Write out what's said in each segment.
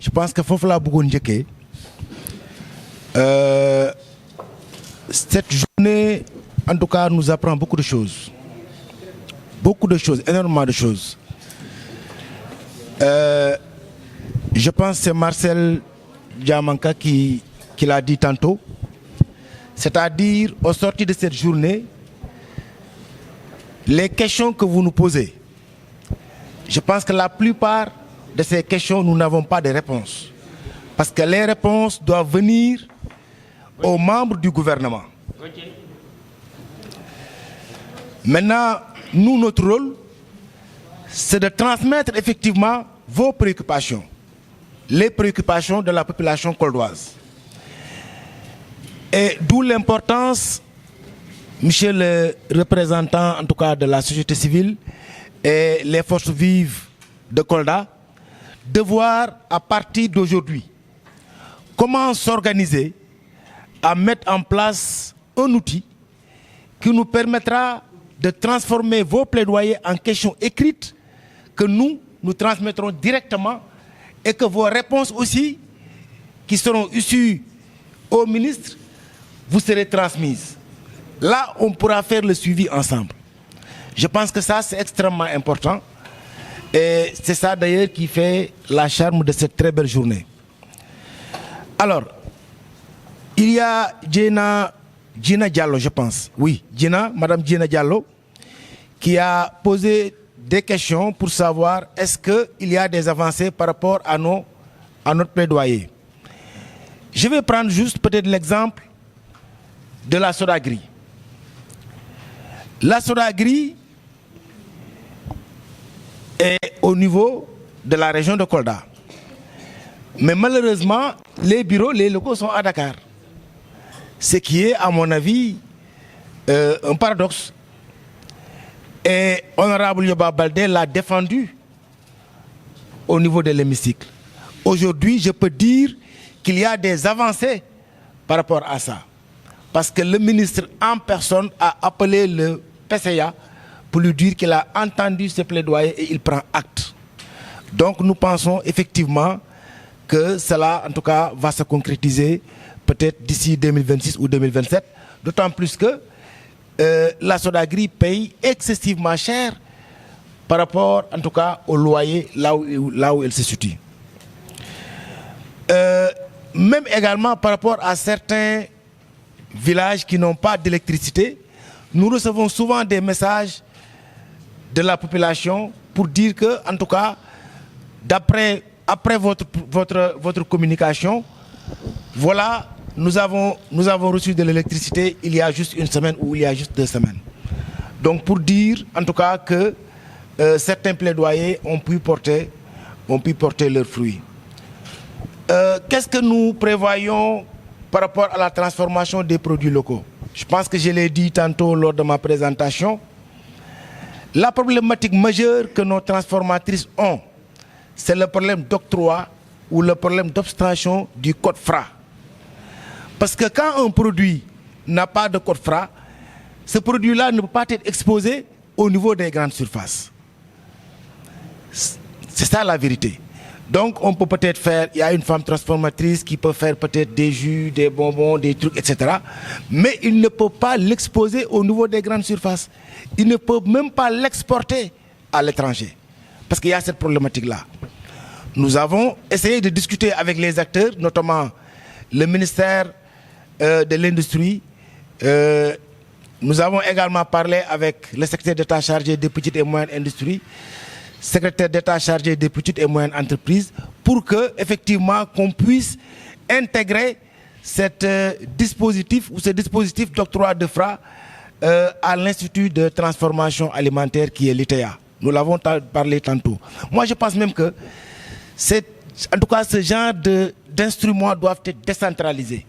je pense que Fofla Bougoundjeke, cette journée, en tout cas, nous apprend beaucoup de choses. Beaucoup de choses, énormément de choses. Je pense que c'est Marcel Diamanka qui l'a dit tantôt. C'est-à-dire, au sortir de cette journée, les questions que vous nous posez, je pense que la plupart de ces questions, nous n'avons pas de réponse. Parce que les réponses doivent venir aux membres du gouvernement. Maintenant, nous, notre rôle, c'est de transmettre effectivement vos préoccupations, les préoccupations de la population coldoise. Et d'où l'importance, monsieur le représentant en tout cas de la société civile et les forces vives de Kolda, de voir à partir d'aujourd'hui comment s'organiser à mettre en place un outil qui nous permettra de transformer vos plaidoyers en questions écrites que nous transmettrons directement et que vos réponses aussi, qui seront issues au ministre, vous serez transmises. Là, on pourra faire le suivi ensemble. Je pense que ça, c'est extrêmement important. Et c'est ça d'ailleurs qui fait la charme de cette très belle journée. Alors, il y a Gina Diallo, je pense. Oui, Madame Gina Diallo, qui a posé des questions pour savoir est-ce qu'il y a des avancées par rapport à notre plaidoyer. Je vais prendre juste peut-être l'exemple de la Sodagri. La Sodagri est au niveau de la région de Kolda. Mais malheureusement, les bureaux, les locaux sont à Dakar. Ce qui est, à mon avis, un paradoxe. Et Honorable Yoba Baldé l'a défendu au niveau de l'hémicycle. Aujourd'hui, je peux dire qu'il y a des avancées par rapport à ça. Parce que le ministre en personne a appelé le PCA pour lui dire qu'il a entendu ce plaidoyer et il prend acte. Donc nous pensons effectivement que cela, en tout cas, va se concrétiser peut-être d'ici 2026 ou 2027. D'autant plus que la Sodagri paye excessivement cher par rapport, en tout cas, au loyer là où elle se situe. Même également par rapport à certains villages qui n'ont pas d'électricité, nous recevons souvent des messages de la population pour dire que, en tout cas, après votre communication, voilà, nous avons reçu de l'électricité il y a juste une semaine ou il y a juste 2 semaines. Donc pour dire, en tout cas, que certains plaidoyers ont pu porter leurs fruits. Qu'est-ce que nous prévoyons par rapport à la transformation des produits locaux? Je pense que je l'ai dit tantôt lors de ma présentation. La problématique majeure que nos transformatrices ont, c'est le problème d'octroi ou le problème d'obtention du code FRA. Parce que quand un produit n'a pas de code FRA, ce produit-là ne peut pas être exposé au niveau des grandes surfaces. C'est ça la vérité. Donc on peut peut-être faire, il y a une femme transformatrice qui peut faire peut-être des jus, des bonbons, des trucs, etc. Mais il ne peut pas l'exposer au niveau des grandes surfaces. Il ne peut même pas l'exporter à l'étranger. Parce qu'il y a cette problématique-là. Nous avons essayé de discuter avec les acteurs, notamment le ministère de l'Industrie. Nous avons également parlé avec le secrétaire d'État chargé des petites et moyennes industries, secrétaire d'État chargé des petites et moyennes entreprises, pour que effectivement qu'on puisse intégrer cet dispositif ou ce dispositif d'octroi de FRA à l'Institut de transformation alimentaire qui est l'ITEA. Nous l'avons parlé tantôt. Moi je pense même que en tout cas ce genre d'instruments doivent être décentralisés.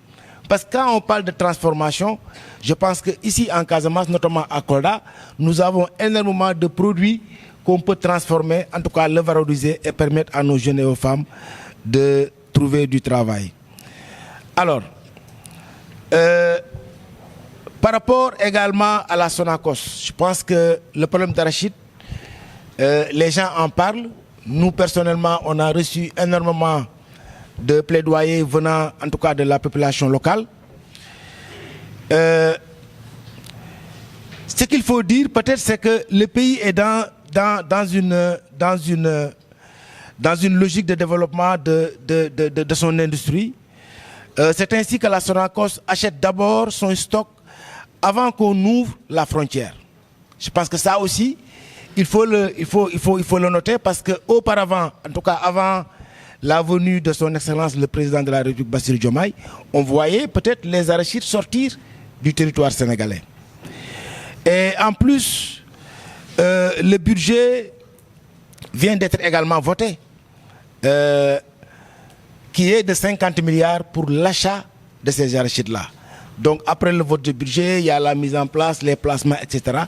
Parce que quand on parle de transformation, je pense qu'ici en Casamance, notamment à Kolda, nous avons énormément de produits qu'on peut transformer, en tout cas le valoriser et permettre à nos jeunes et aux femmes de trouver du travail. Alors, par rapport également à la Sonacos, je pense que le problème d'arachide, les gens en parlent. Nous, personnellement, on a reçu énormément de plaidoyer venant en tout cas de la population locale. Ce qu'il faut dire peut-être c'est que le pays est dans une logique de développement de son industrie. C'est ainsi que la Sonacos achète d'abord son stock avant qu'on ouvre la frontière. Je pense que ça aussi, il faut le noter parce qu'auparavant, en tout cas avant la venue de son Excellence le Président de la République Bassirou Diomaye, on voyait peut-être les arachides sortir du territoire sénégalais. Et en plus, le budget vient d'être également voté, qui est de 50 milliards pour l'achat de ces arachides-là. Donc après le vote du budget, il y a la mise en place, les placements, etc.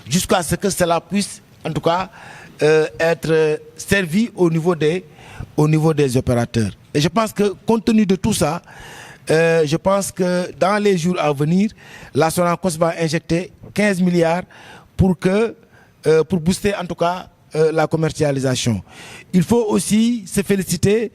Jusqu'à ce que cela puisse, en tout cas, être servi au niveau des opérateurs. Et je pense que, compte tenu de tout ça, je pense que dans les jours à venir, la Sonacos va injecter 15 milliards pour booster, en tout cas, la commercialisation. Il faut aussi se féliciter.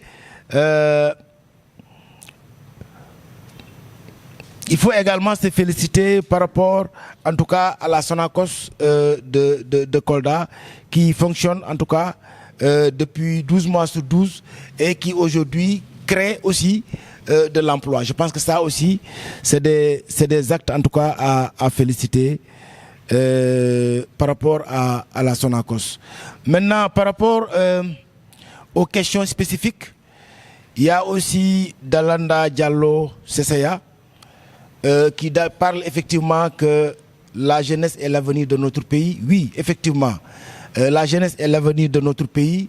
Il faut également se féliciter par rapport, en tout cas, à la Sonacos de Kolda, qui fonctionne, en tout cas, depuis 12 mois sur 12 et qui aujourd'hui crée aussi de l'emploi. Je pense que ça aussi, c'est des actes, en tout cas, à féliciter par rapport à la Sonacos. Maintenant, par rapport aux questions spécifiques, il y a aussi Dalanda Diallo Sesaya, qui parle effectivement que la jeunesse est l'avenir de notre pays. Oui, effectivement, la jeunesse est l'avenir de notre pays.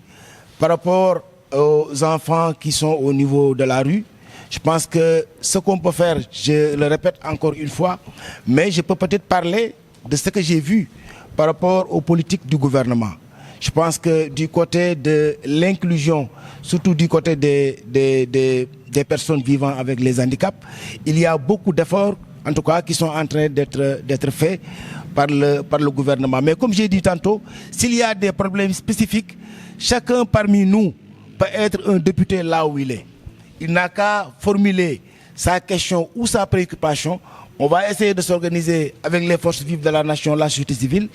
Par rapport aux enfants qui sont au niveau de la rue, je pense que ce qu'on peut faire, je le répète encore une fois, mais je peux peut-être parler de ce que j'ai vu par rapport aux politiques du gouvernement. Je pense que du côté de l'inclusion, surtout du côté des personnes vivant avec les handicaps, il y a beaucoup d'efforts, en tout cas, qui sont en train d'être faits par le gouvernement. Mais comme j'ai dit tantôt, s'il y a des problèmes spécifiques, chacun parmi nous peut être un député là où il est. Il n'a qu'à formuler sa question ou sa préoccupation. On va essayer de s'organiser avec les forces vives de la nation, la société civile,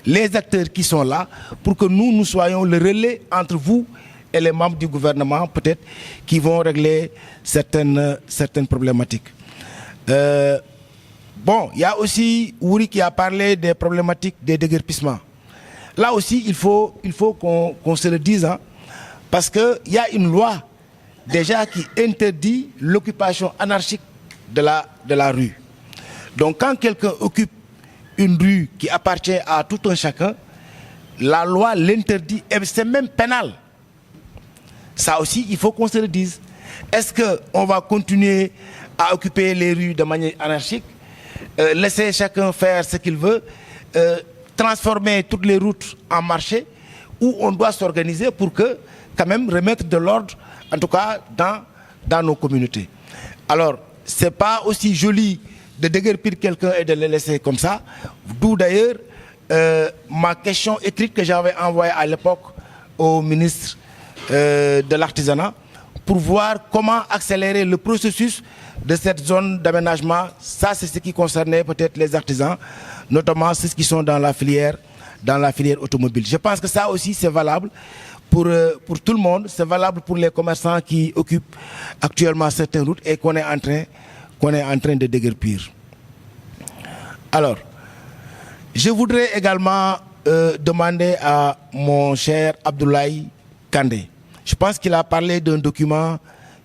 les acteurs qui sont là, pour que nous soyons le relais entre vous et les membres du gouvernement, peut-être, qui vont régler certaines problématiques. Bon, il y a aussi Ouri qui a parlé des problématiques des déguerpissements. Là aussi, il faut qu'on se le dise, hein, parce qu'il y a une loi déjà qui interdit l'occupation anarchique de la rue. Donc quand quelqu'un occupe une rue qui appartient à tout un chacun, la loi l'interdit et c'est même pénal. Ça aussi, il faut qu'on se le dise. Est-ce qu'on va continuer à occuper les rues de manière anarchique, laisser chacun faire ce qu'il veut, transformer toutes les routes en marché, ou on doit s'organiser pour que, quand même, remettre de l'ordre, en tout cas, dans nos communautés. Alors, ce n'est pas aussi joli de déguerpir quelqu'un et de le laisser comme ça. D'où d'ailleurs ma question écrite que j'avais envoyée à l'époque au ministre de l'Artisanat pour voir comment accélérer le processus de cette zone d'aménagement. Ça, c'est ce qui concernait peut-être les artisans, notamment ceux qui sont dans la filière automobile. Je pense que ça aussi, c'est valable pour tout le monde. C'est valable pour les commerçants qui occupent actuellement certaines routes et qu'on est en train de déguerpir. Alors, je voudrais également demander à mon cher Abdoulaye Kandé. Je pense qu'il a parlé d'un document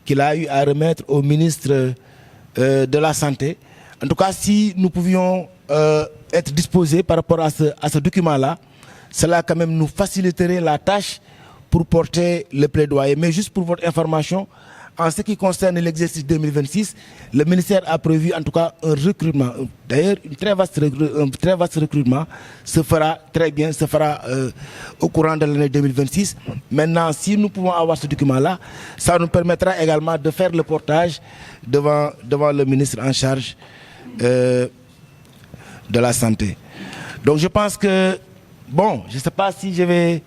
qu'il a eu à remettre au ministre de la Santé. En tout cas, si nous pouvions être disposés par rapport à ce document-là, cela quand même nous faciliterait la tâche pour porter le plaidoyer. Mais juste pour votre information, en ce qui concerne l'exercice 2026, le ministère a prévu en tout cas un recrutement. D'ailleurs, un très vaste recrutement se fera très bien, se fera au courant de l'année 2026. Maintenant, si nous pouvons avoir ce document-là, ça nous permettra également de faire le portage devant le ministre en charge de la Santé. Donc je pense que, bon, je ne sais pas si je vais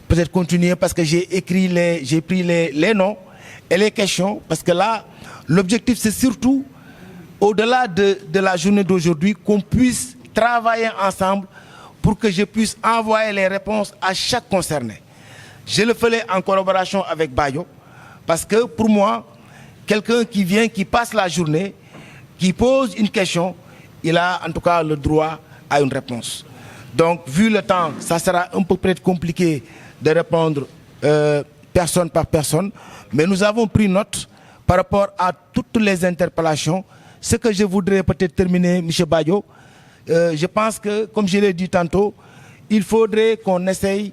peut-être continuer parce que j'ai pris les noms. et les questions, parce que là, l'objectif c'est surtout, au-delà de la journée d'aujourd'hui, qu'on puisse travailler ensemble pour que je puisse envoyer les réponses à chaque concerné. Je le ferai en collaboration avec Bayo, parce que pour moi, quelqu'un qui vient, qui passe la journée, qui pose une question, il a en tout cas le droit à une réponse. Donc, vu le temps, ça sera un peu peut-être compliqué de répondre personne par personne, mais nous avons pris note par rapport à toutes les interpellations. Ce que je voudrais peut-être terminer, M. Bayo, je pense que, comme je l'ai dit tantôt, il faudrait qu'on essaye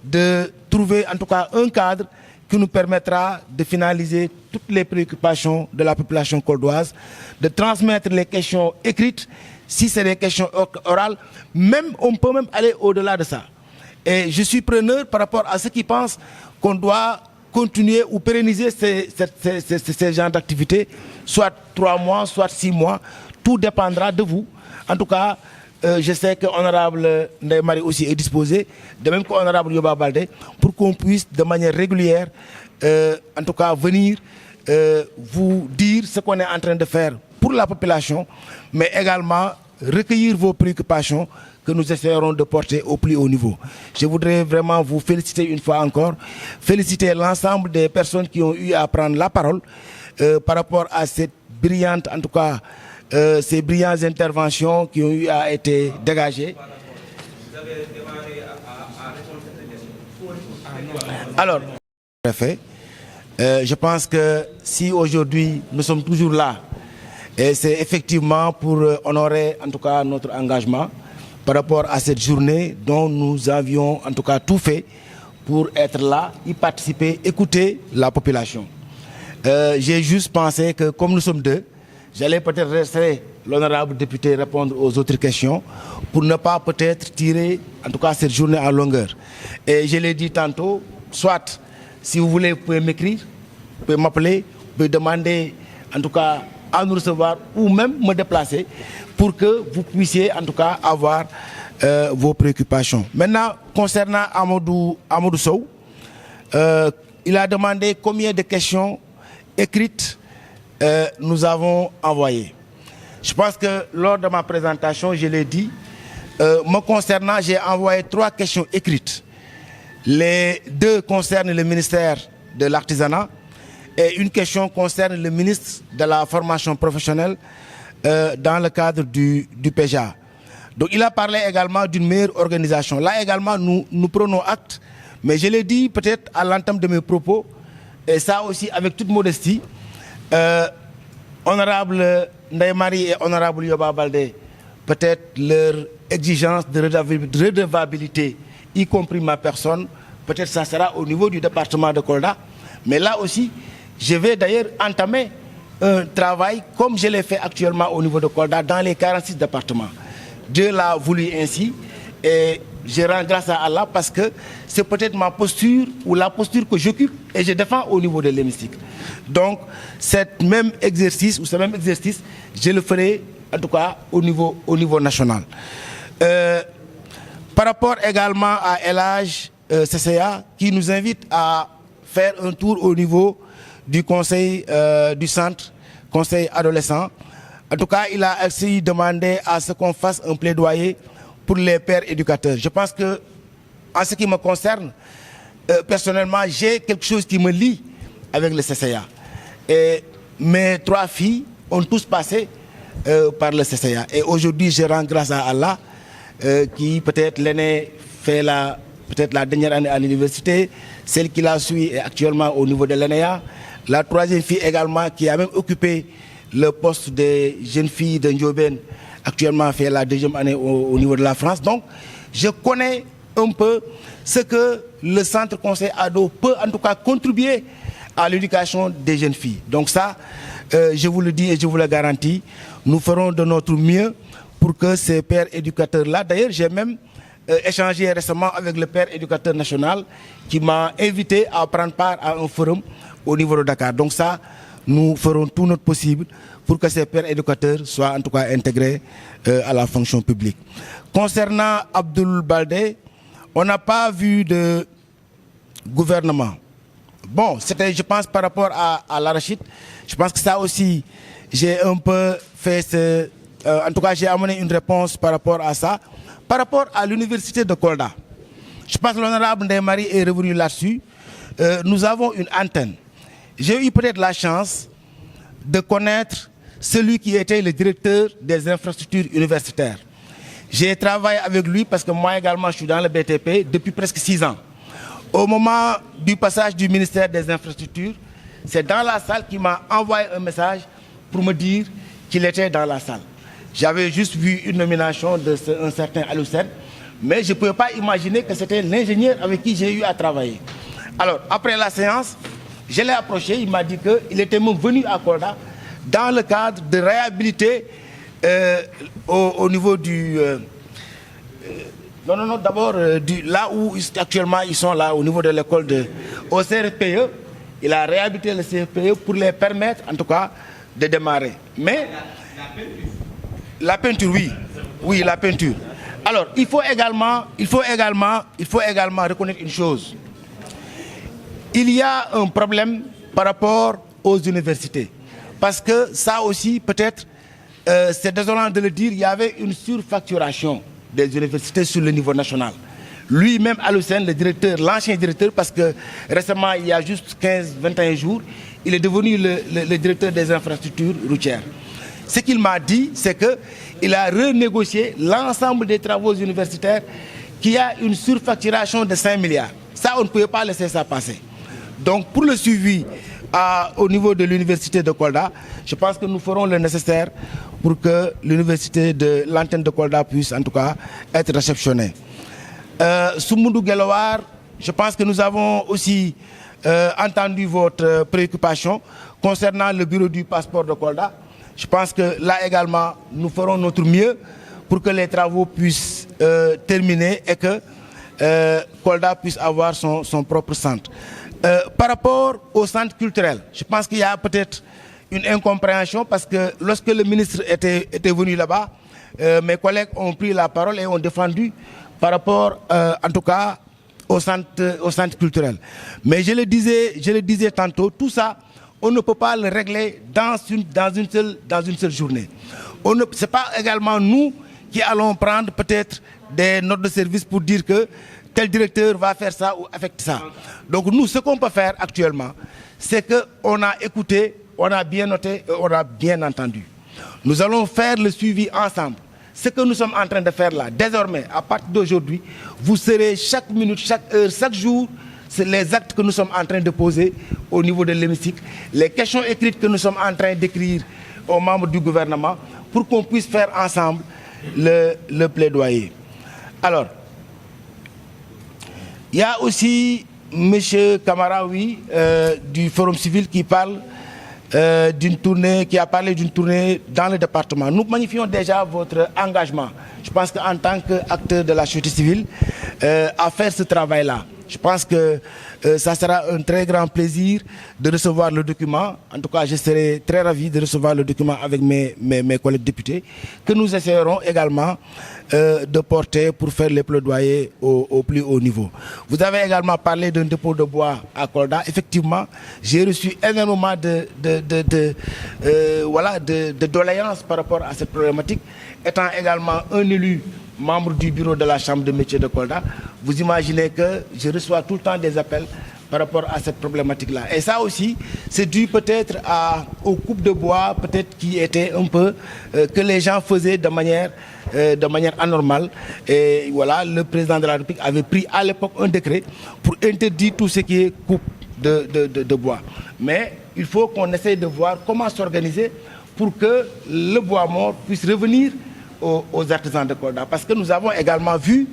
de trouver en tout cas un cadre qui nous permettra de finaliser toutes les préoccupations de la population coldoise, de transmettre les questions écrites, si c'est des questions orales, même on peut même aller au-delà de ça. Et je suis preneur par rapport à ceux qui pensent qu'on doit continuer ou pérenniser ces genres d'activités, soit 3 mois, soit 6 mois, tout dépendra de vous. En tout cas, je sais que l'honorable Ndeye Marie aussi est disposé, de même que l'honorable Yoba Baldé, pour qu'on puisse de manière régulière, en tout cas venir vous dire ce qu'on est en train de faire pour la population, mais également recueillir vos préoccupations que nous essaierons de porter au plus haut niveau. Je voudrais vraiment vous féliciter une fois encore, féliciter l'ensemble des personnes qui ont eu à prendre la parole par rapport à cette brillante, en tout cas, ces brillantes interventions qui ont eu à être dégagées. Vous avez démarré à répondre à cette question. Alors, je pense que si aujourd'hui nous sommes toujours là, et c'est effectivement pour honorer en tout cas notre engagement par rapport à cette journée dont nous avions en tout cas tout fait pour être là, y participer, écouter la population. J'ai juste pensé que comme nous sommes deux, j'allais peut-être laisser l'honorable député répondre aux autres questions pour ne pas peut-être tirer en tout cas cette journée en longueur. Et je l'ai dit tantôt, soit si vous voulez, vous pouvez m'écrire, vous pouvez m'appeler, vous pouvez demander en tout cas à nous recevoir ou même me déplacer pour que vous puissiez en tout cas avoir vos préoccupations. Maintenant, concernant Amadou Sow, il a demandé combien de questions écrites nous avons envoyées. Je pense que lors de ma présentation, je l'ai dit, me concernant, j'ai envoyé 3 questions écrites. Les 2 concernent le ministère de l'Artisanat et une question concerne le ministre de la formation professionnelle dans le cadre du PEJA. Donc il a parlé également d'une meilleure organisation. Là également, nous prenons acte, mais je l'ai dit peut-être à l'entame de mes propos, et ça aussi avec toute modestie, honorable Ndeye Marie et honorable Yoba Baldé, peut-être leur exigence de redevabilité, y compris ma personne, peut-être ça sera au niveau du département de Kolda, mais là aussi, je vais d'ailleurs entamer un travail comme je l'ai fait actuellement au niveau de Kolda dans les 46 départements. Dieu l'a voulu ainsi et je rends grâce à Allah parce que c'est peut-être ma posture ou la posture que j'occupe et je défends au niveau de l'hémicycle. Donc, ce même exercice, je le ferai en tout cas au niveau national. Par rapport également à Elage CCA qui nous invite à faire un tour au niveau du conseil du centre, conseil adolescent. En tout cas, il a aussi demandé à ce qu'on fasse un plaidoyer pour les pères éducateurs. Je pense que, en ce qui me concerne, personnellement, j'ai quelque chose qui me lie avec le CCA. Et mes 3 filles ont tous passé par le CCA. Et aujourd'hui, je rends grâce à Allah, qui peut-être l'aînée fait peut-être la dernière année à l'université, celle qui la suit est actuellement au niveau de l'ENEA, la 3e fille également qui a même occupé le poste des jeunes filles de Ndiobène, actuellement fait la 2e année au niveau de la France. Donc, je connais un peu ce que le centre conseil ado peut en tout cas contribuer à l'éducation des jeunes filles. Donc ça, je vous le dis et je vous le garantis, nous ferons de notre mieux pour que ces pères éducateurs-là, d'ailleurs j'ai même échangé récemment avec le père éducateur national qui m'a invité à prendre part à un forum au niveau de Dakar. Donc ça, nous ferons tout notre possible pour que ces pères éducateurs soient en tout cas intégrés à la fonction publique. Concernant Abdoul Baldé, on n'a pas vu de gouvernement Bon, c'était, je pense, par rapport à l'arachide. Je pense que ça aussi, j'ai un peu fait en tout cas, j'ai amené une réponse par rapport à ça. Par rapport à l'université de Kolda, je pense que l'honorable Ndeye-Marie est revenu là-dessus. Nous avons une antenne. J'ai eu peut-être la chance de connaître celui qui était le directeur des infrastructures universitaires. J'ai travaillé avec lui parce que moi également, je suis dans le BTP depuis presque 6 ans. Au moment du passage du ministère des Infrastructures, c'est dans la salle qu'il m'a envoyé un message pour me dire qu'il était dans la salle. J'avais juste vu une nomination d'un certain Aloussen, mais je ne pouvais pas imaginer que c'était l'ingénieur avec qui j'ai eu à travailler. Alors, après la séance, je l'ai approché, il m'a dit qu'il était même venu à Kolda dans le cadre de réhabiliter au niveau du... non, d'abord, là où actuellement ils sont, là, au niveau de l'école au CRPE, il a réhabilité le CRPE pour les permettre, en tout cas, de démarrer. Mais la peinture, oui. Oui, la peinture. Alors, il faut également reconnaître une chose. Il y a un problème par rapport aux universités. Parce que ça aussi, peut-être, c'est désolant de le dire, il y avait une surfacturation des universités sur le niveau national. Lui-même, Aloussen, le directeur, l'ancien directeur, parce que récemment, il y a juste 15-21 jours, il est devenu le directeur des infrastructures routières. Ce qu'il m'a dit, c'est qu'il a renégocié l'ensemble des travaux universitaires, qui a une surfacturation de 5 milliards. Ça, on ne pouvait pas laisser ça passer. Donc, pour le suivi au niveau de l'université de Kolda, je pense que nous ferons le nécessaire pour que l'antenne de Kolda puisse en tout cas être réceptionnée. Soumoudou Guelowar, je pense que nous avons aussi entendu votre préoccupation concernant le bureau du passeport de Kolda. Je pense que là également, nous ferons notre mieux pour que les travaux puissent terminer et que Kolda puisse avoir son propre centre. Par rapport au centre culturel, je pense qu'il y a peut-être une incompréhension parce que lorsque le ministre était venu là-bas, mes collègues ont pris la parole et ont défendu par rapport, en tout cas, au centre culturel. Mais je le disais tantôt, tout ça, on ne peut pas le régler dans une seule journée. Ce n'est pas également nous qui allons prendre peut-être des notes de service pour dire que tel directeur va faire ça ou affecte ça. Donc nous, ce qu'on peut faire actuellement, c'est qu'on a écouté, on a bien noté et on a bien entendu. Nous allons faire le suivi ensemble. Ce que nous sommes en train de faire là, désormais, à partir d'aujourd'hui, vous serez chaque minute, chaque heure, chaque jour, c'est les actes que nous sommes en train de poser au niveau de l'hémicycle, les questions écrites que nous sommes en train d'écrire aux membres du gouvernement pour qu'on puisse faire ensemble le plaidoyer. Alors, il y a aussi M. Kamaraoui du Forum civil qui parle d'une tournée, qui a parlé d'une tournée dans le département. Nous magnifions déjà votre engagement, je pense qu'en tant qu'acteur de la société civile, à faire ce travail-là. Je pense que ça sera un très grand plaisir de recevoir le document. En tout cas, je serai très ravi de recevoir le document avec mes collègues députés, que nous essayerons également de porter pour faire les plaidoyers au plus haut niveau. Vous avez également parlé d'un dépôt de bois à Kolda. Effectivement, j'ai reçu énormément de doléances par rapport à cette problématique. Étant également un élu membre du bureau de la Chambre de métiers de Kolda, vous imaginez que je reçois tout le temps des appels par rapport à cette problématique-là. Et ça aussi, c'est dû peut-être aux coupes de bois, peut-être qui étaient un peu, que les gens faisaient de manière anormale. Et voilà, le président de la République avait pris à l'époque un décret pour interdire tout ce qui est coupe de bois. Mais il faut qu'on essaye de voir comment s'organiser pour que le bois mort puisse revenir aux artisans de Kolda. Parce que nous avons également vu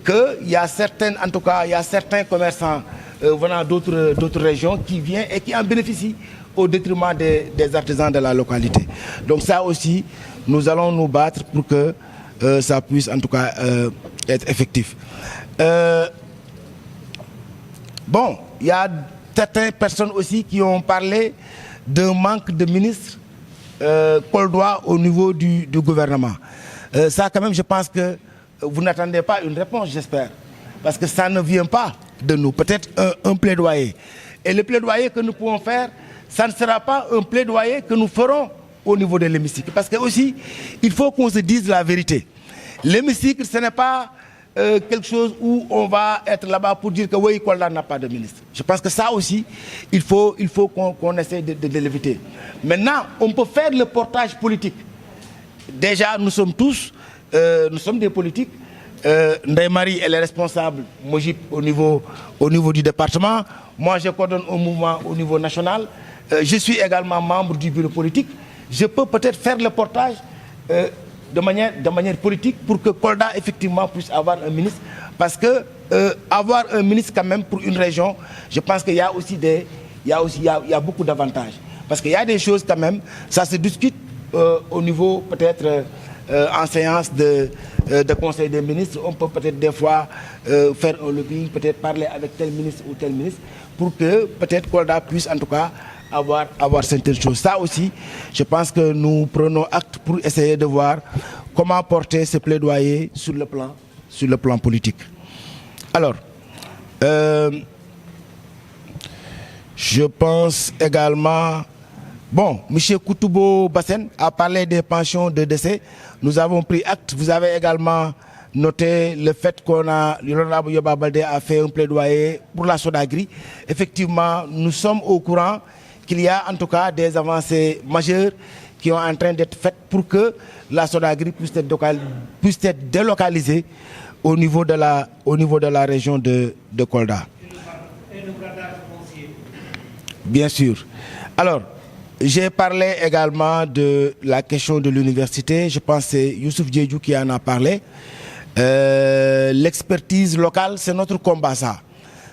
qu'il y a certains commerçants venant d'autres régions qui viennent et qui en bénéficient au détriment des artisans de la localité. Donc ça aussi, nous allons nous battre pour que ça puisse en tout cas être effectif. Bon, il y a certaines personnes aussi qui ont parlé d'un manque de ministres coldois au niveau du gouvernement. Ça quand même, je pense que vous n'attendez pas une réponse, j'espère. Parce que ça ne vient pas de nous. Peut-être un plaidoyer. Et le plaidoyer que nous pouvons faire, ça ne sera pas un plaidoyer que nous ferons au niveau de l'hémicycle. Parce que aussi, il faut qu'on se dise la vérité. L'hémicycle, ce n'est pas quelque chose où on va être là-bas pour dire que oui, Kolda n'a pas de ministre. Je pense que ça aussi, il faut qu'on essaie de l'éviter. Maintenant, on peut faire le portage politique. Déjà, nous sommes tous, nous sommes des politiques. Ndeye Marie, elle est responsable Mojib au niveau du département. Moi, je coordonne un mouvement au niveau national. Je suis également membre du bureau politique. Je peux peut-être faire le portage de manière politique pour que Kolda effectivement puisse avoir un ministre. Parce que avoir un ministre quand même pour une région, je pense qu'il y a aussi il y a beaucoup d'avantages. Parce qu'il y a des choses quand même, ça se discute au niveau peut-être en séance de conseil des ministres. On peut peut-être des fois faire un lobbying, peut-être parler avec tel ministre ou tel ministre pour que peut-être Kolda puisse en tout cas avoir certaines choses. Ça aussi, je pense que nous prenons acte pour essayer de voir comment porter ce plaidoyer sur le plan politique. Alors, je pense également... Bon, M. Koutoubo Bassen a parlé des pensions de décès. Nous avons pris acte. Vous avez également noté le fait l'honorable Yoba Baldé a fait un plaidoyer pour la Sodagri. Effectivement, nous sommes au courant qu'il y a en tout cas des avancées majeures qui sont en train d'être faites pour que la Sodagri puisse être délocalisée au niveau de la région de Kolda. Bien sûr. Alors, j'ai parlé également de la question de l'université. Je pense que c'est Youssouf Diédhiou qui en a parlé. L'expertise locale, c'est notre combat, ça.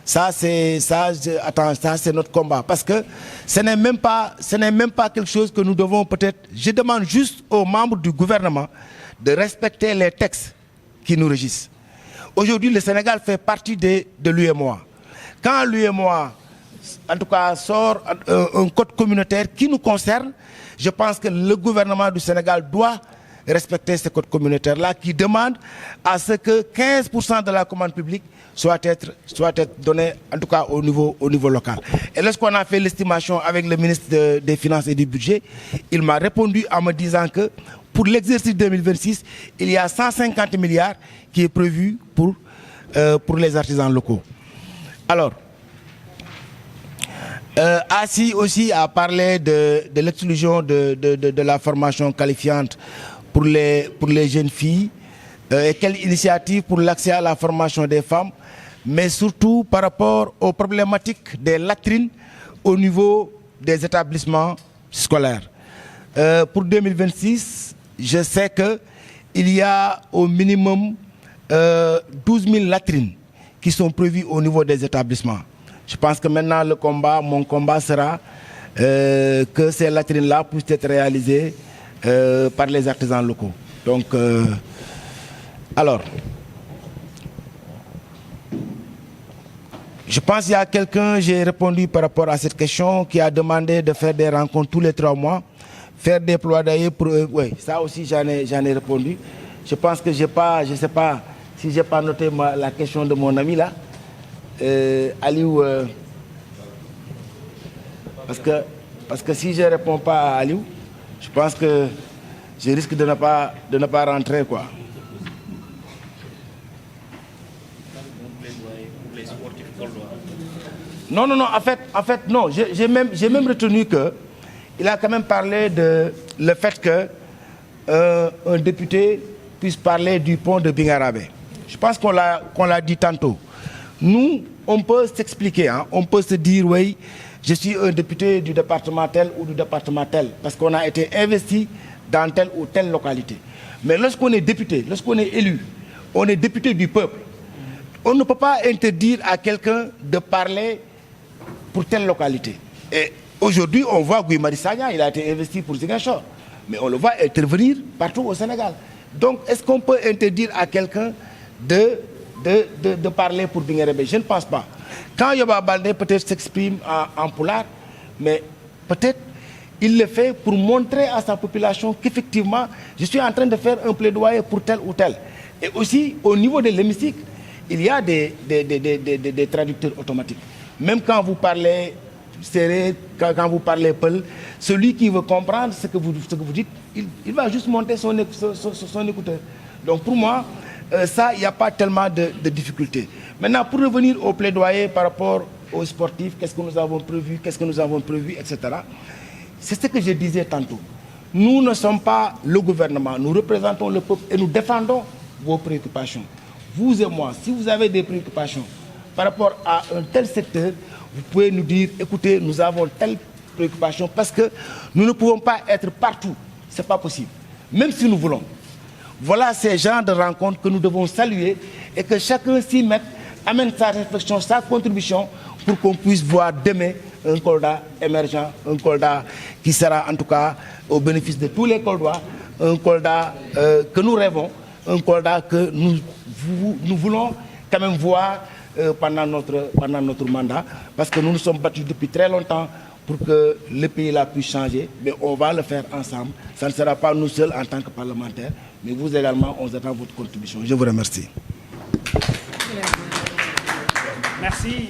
Ça, c'est notre combat. Parce que ce n'est même pas quelque chose que nous devons peut-être... Je demande juste aux membres du gouvernement de respecter les textes qui nous régissent. Aujourd'hui, le Sénégal fait partie de l'UEMOA. Quand l'UEMOA, en tout cas, sort un code communautaire qui nous concerne, je pense que le gouvernement du Sénégal doit respecter ce code communautaire-là qui demande à ce que 15% de la commande publique soit être donné, en tout cas au niveau local. Et lorsqu'on a fait l'estimation avec le ministre des Finances et du Budget, il m'a répondu en me disant que pour l'exercice 2026, il y a 150 milliards qui est prévu pour les artisans locaux. Alors, Assi aussi a parlé de l'exclusion de la formation qualifiante pour les jeunes filles et quelle initiative pour l'accès à la formation des femmes, mais surtout par rapport aux problématiques des latrines au niveau des établissements scolaires. Pour 2026, je sais qu'il y a au minimum 12 000 latrines qui sont prévues au niveau des établissements. Je pense que maintenant, mon combat sera que ces latrines-là puissent être réalisées par les artisans locaux. Donc, alors, je pense qu'il y a quelqu'un, j'ai répondu par rapport à cette question, qui a demandé de faire des rencontres tous les 3 mois, faire des plaidoyers pour... oui, ça aussi, j'en ai répondu. Je pense que je ne sais pas si je n'ai pas noté la question de mon ami là. Aliou, parce que si je ne réponds pas à Aliou, je pense que je risque de ne pas rentrer, quoi. Non, en fait, non. J'ai même retenu qu'il a quand même parlé de le fait que un député puisse parler du pont de Bingarabé. Je pense qu'on l'a dit tantôt. Nous, on peut s'expliquer, hein, on peut se dire, oui, je suis un député du département tel ou du département tel, parce qu'on a été investi dans telle ou telle localité. Mais lorsqu'on est député, lorsqu'on est élu, on est député du peuple. On ne peut pas interdire à quelqu'un de parler pour telle localité. Et aujourd'hui, on voit Guy Marius Sagna, il a été investi pour Ziguinchor, mais on le voit intervenir partout au Sénégal. Donc, est-ce qu'on peut interdire à quelqu'un de parler pour Binguérébé? Je ne pense pas. Quand Yoba Baldé peut-être s'exprime en poulard, mais peut-être il le fait pour montrer à sa population qu'effectivement, je suis en train de faire un plaidoyer pour tel ou tel. Et aussi, au niveau de l'hémicycle, il y a des traducteurs automatiques. Même quand vous parlez serré, quand vous parlez peul, celui qui veut comprendre ce que vous dites, il va juste monter son écouteur. Donc pour moi, ça, il n'y a pas tellement de difficultés. Maintenant, pour revenir au plaidoyer par rapport aux sportifs, qu'est-ce que nous avons prévu, etc. C'est ce que je disais tantôt. Nous ne sommes pas le gouvernement, nous représentons le peuple et nous défendons vos préoccupations. Vous et moi, si vous avez des préoccupations par rapport à un tel secteur, vous pouvez nous dire, écoutez, nous avons telle préoccupation parce que nous ne pouvons pas être partout. Ce n'est pas possible, même si nous voulons. Voilà ces genres de rencontres que nous devons saluer et que chacun s'y mette, amène sa réflexion, sa contribution pour qu'on puisse voir demain un Kolda émergent, un Kolda qui sera en tout cas au bénéfice de tous les Koldois, un Kolda que nous rêvons, un Kolda que nous voulons quand même voir pendant notre mandat, parce que nous nous sommes battus depuis très longtemps pour que le pays puisse changer, mais on va le faire ensemble. Ça ne sera pas nous seuls en tant que parlementaires, mais vous également, on attend votre contribution. Je vous remercie. Merci.